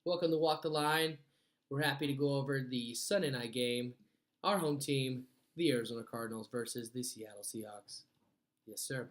Welcome to Walk the Line. We're happy to go over the Sunday night game. Our home team, the Arizona Cardinals versus the Seattle Seahawks. Yes, sir.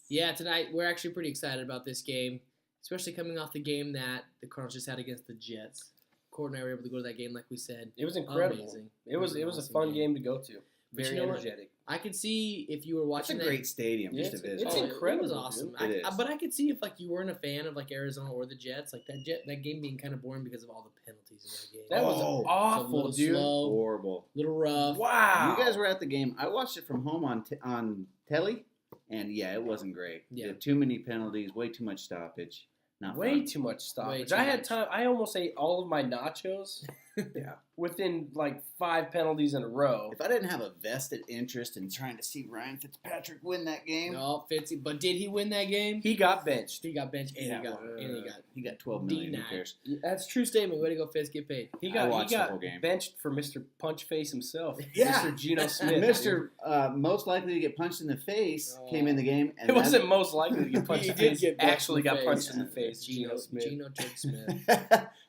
Yeah, tonight we're actually pretty excited about this game, especially coming off the game that the Cardinals just had against the Jets. Court and I were able to go to that game, like we said. It was incredible. Amazing. It was an a awesome fun game to go to. But Very you know what? energetic. I could see if you were It's watching a that. great stadium just to It's visit. it's It incredible, was awesome. dude. It is. But I could see if you weren't a fan of Arizona or the Jets, that game being kind of boring because of all the penalties in that game. That was Oh, awful, little dude. slow. Horrible. Little rough. Wow. You guys were at the game. I watched it from home on telly, and yeah, it wasn't great. Yeah. Too many penalties, way too much stoppage. Not Way fun. too much stoppage. too I had much. time. I almost ate all of my nachos Yeah. within like 5 penalties in a row. If I didn't have a vested interest in trying to see Ryan Fitzpatrick win that game, No, Fitzy. But did he win that game? He got benched. He got benched and Yeah, he got 12 million. Who denied. cares? That's a true statement. Way to go, Fitz. Get paid. He I got watched the whole game. benched for Mr. Punchface himself. Yeah. Mr. Geno Smith. Mr. Most likely to get punched in the face came in the game. And It wasn't most likely to get punched He in the did face. get punched Actually in the got face. punched in the face. Geno Smith. Judge Smith.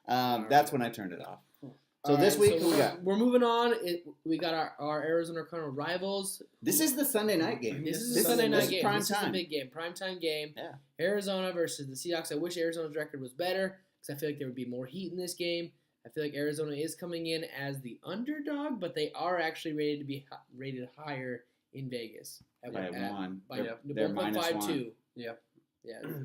That's when I turned it off. So All this right, week, who we got? We're moving on. We got our Arizona Cardinal rivals. This is the Sunday night game. This is a Sunday night this game. Is prime this time. is a big game. Primetime game. Yeah. Arizona versus the Seahawks. I wish Arizona's record was better because I feel like there would be more heat in this game. I feel like Arizona is coming in as the underdog, but they are actually rated to be rated higher in Vegas. By one. By They're minus 1.52. one. Yeah.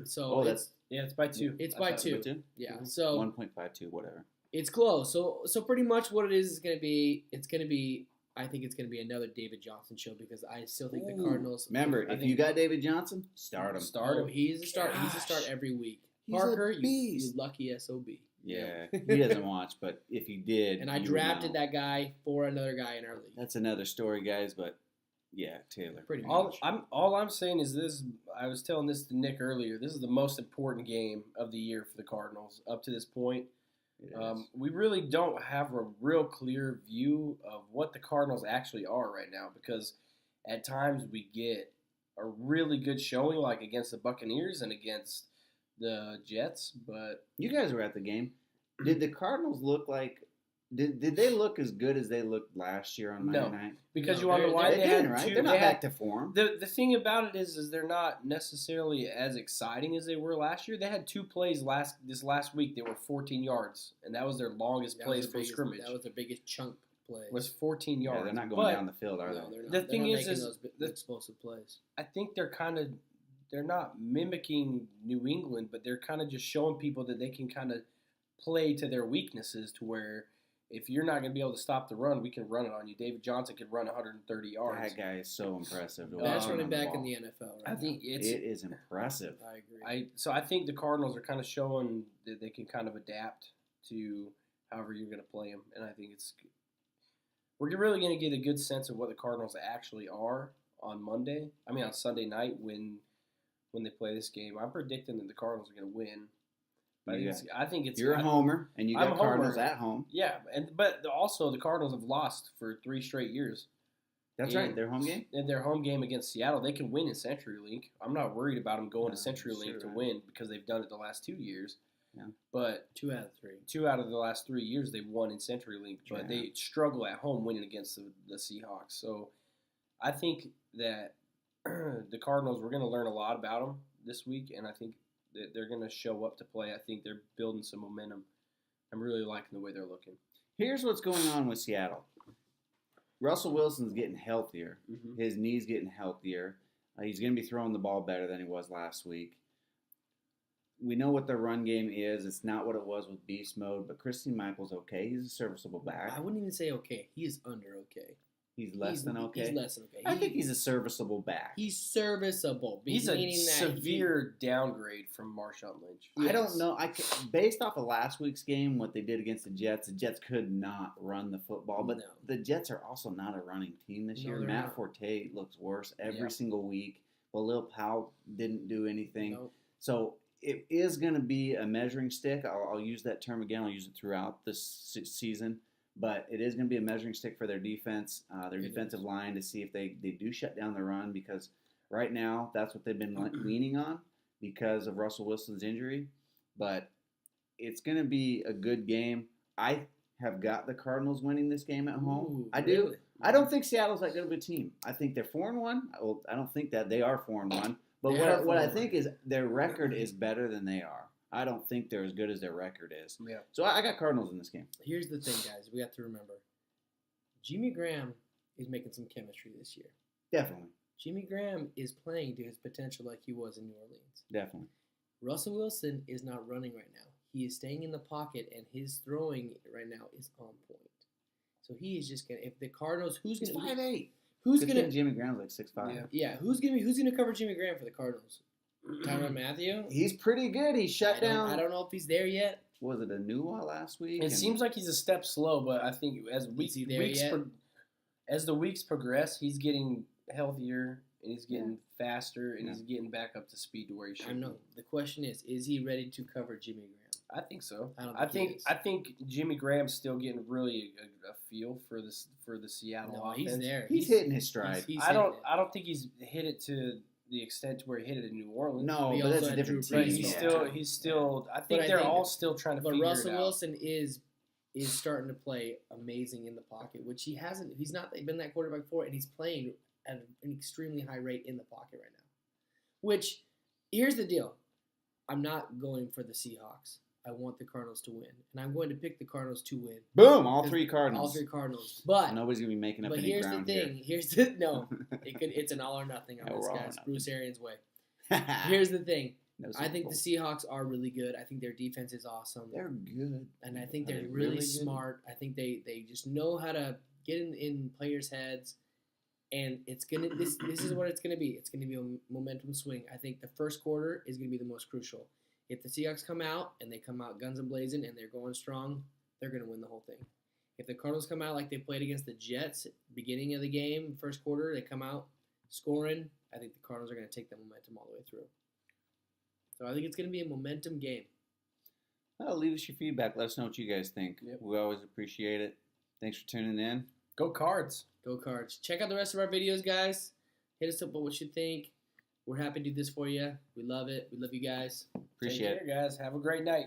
So Oh, it's Yeah, it's by 2. It's I by thought. 2. Yeah. So 1.52, whatever. it's close. So pretty much what it is going to be. I think it's going to be another David Johnson show because I still think the Ooh. Cardinals. Remember, I if think- you got David Johnson, start him. Start him. He's a start. He's a Gosh. start every week. He's a Parker, you beast. lucky sob. Yeah, he doesn't watch, but if he did, And I you would drafted know. that guy for another guy in our league. That's another story, guys. But yeah, Taylor. Pretty much. All I'm saying is this. I was telling this to Nick earlier. This is the most important game of the year for the Cardinals up to this point. It is. We really don't have a real clear view of what the Cardinals actually are right now because at times we get a really good showing like against the Buccaneers and against the Jets, but You guys were at the game. Did the Cardinals look like? Did they look as good as they looked last year on No. Monday night? because No, you want to know why They they had didn't, right? two. They're not they had- back to form. The thing about it is they're not necessarily as exciting as they were last year. They had 2 plays this last week. They were 14 yards, and that was their longest That was plays their from biggest- scrimmage. That was their biggest chunk play. Was 14 yards. Yeah, they're not going But down the field, are No, they? they're not. The They're thing not is making those the- explosive plays. I think they're not mimicking New England, but they're kind of just showing people that they can kind of play to their weaknesses to where if you're not going to be able to stop the run, we can run it on you. David Johnson could run 130 yards. That guy is so impressive. the way Best he's running on the back in ball. the NFL. Right I think now. it's It is impressive. I agree. So I think the Cardinals are kind of showing that they can kind of adapt to however you're going to play them, and I think we're really going to get a good sense of what the Cardinals actually are on Sunday night when they play this game. I'm predicting that the Cardinals are going to win. But Yeah. I think it's You're a homer, and you I'm got a homer. Cardinals at home. Yeah, but also the Cardinals have lost for 3 straight years. That's Yeah. right. Their home game. In their home game against Seattle, they can win in CenturyLink. I'm not worried about them going to CenturyLink sure, to right. win because they've done it the last 2 years. Yeah. But 2 out of 3. 2 out of the last 3 years they've won in CenturyLink, but Yeah. they struggle at home winning against the Seahawks. So I think that the Cardinals, we're going to learn a lot about them this week, and I think that they're going to show up to play. I think they're building some momentum. I'm really liking the way they're looking. Here's what's going on with Seattle. Russell Wilson's getting healthier. Mm-hmm. His knee's getting healthier. He's going to be throwing the ball better than he was last week. We know what their run game is. It's not what it was with beast mode, but Christine Michael's okay. He's a serviceable back. I wouldn't even say okay. He is under okay. He's less than okay. He's less than okay. I think he's a serviceable back. He's serviceable. He's a meaning that severe downgrade from Marshawn Lynch. Yes. I don't know. Based off of last week's game, what they did against the Jets could not run the football. But No. the Jets are also not a running team this No, year. they're Matt not. Forte looks worse every Yeah. single week. Well, Lil Powell didn't do anything. Nope. So it is going to be a measuring stick. I'll use that term again. I'll use it throughout this season. But it is going to be a measuring stick for their defense, their defensive line, to see if they do shut down the run, because right now that's what they've been leaning on because of Russell Wilson's injury. But it's going to be a good game. I have got the Cardinals winning this game at home. Ooh, I do. really? I don't think Seattle's that good of a team. I think they're 4-1. Well, I don't think that they are 4-1. But They are what I 4-1. think is their record is better than they are. I don't think they're as good as their record is. Yeah. So I got Cardinals in this game. Here's the thing, guys. We have to remember. Jimmy Graham is making some chemistry this year. Definitely. Jimmy Graham is playing to his potential like he was in New Orleans. Definitely. Russell Wilson is not running right now. He is staying in the pocket, and his throwing right now is on point. So he is just gonna. If the Cardinals, who's He's gonna 5'8". Who's Good gonna? thing Jimmy Graham's like 6'5". Yeah, who's gonna cover Jimmy Graham for the Cardinals? Tyrann Mathieu. He's pretty good. He shut down. I don't know if he's there yet. Was it a Nua last week? It seems like he's a step slow, but I think as he there yet? As the weeks progress, he's getting healthier and he's getting faster and he's getting back up to speed to where he should. I know. The question is he ready to cover Jimmy Graham? I think so. I think I think Jimmy Graham's still getting really a feel for the Seattle offense. He's there. He's hitting his stride. I don't think he's hit it to the extent to where he hit it in New Orleans. No, He but also that's a had different Drew team. Brees. But he's still. I think But I they're think- all still trying to But figure Russell it out. Wilson is starting to play amazing in the pocket, which he hasn't. He's not been that quarterback before, and he's playing at an extremely high rate in the pocket right now. Which, here's the deal: I'm not going for the Seahawks. I want the Cardinals to win, and I'm going to pick the Cardinals to win. Boom! All three Cardinals. All three Cardinals. But Nobody's gonna be making up any here's the ground thing. Here's the no. It's an all or nothing on No, this, we're all or guys. nothing. Bruce Arians' way. here. Here's the thing. No I think Super the Bowl. Seahawks are really good. I think their defense is awesome. They're good. And I think Are they're they really really good? smart. I think they just know how to get in players' heads. And it's gonna this is what it's gonna be. It's gonna be a momentum swing. I think the first quarter is gonna be the most crucial. If the Seahawks come out and they come out guns and blazing and they're going strong, they're gonna win the whole thing. If the Cardinals come out like they played against the Jets beginning of the game, first quarter, they come out scoring, I think the Cardinals are gonna take the momentum all the way through. So I think it's gonna be a momentum game. Well, leave us your feedback. Let us know what you guys think. Yep. We always appreciate it. Thanks for tuning in. Go Cards. Go Cards. Check out the rest of our videos, guys. Hit us up with what you think. We're happy to do this for you. We love it. We love you guys. Appreciate it. Take care, guys. Have a great night.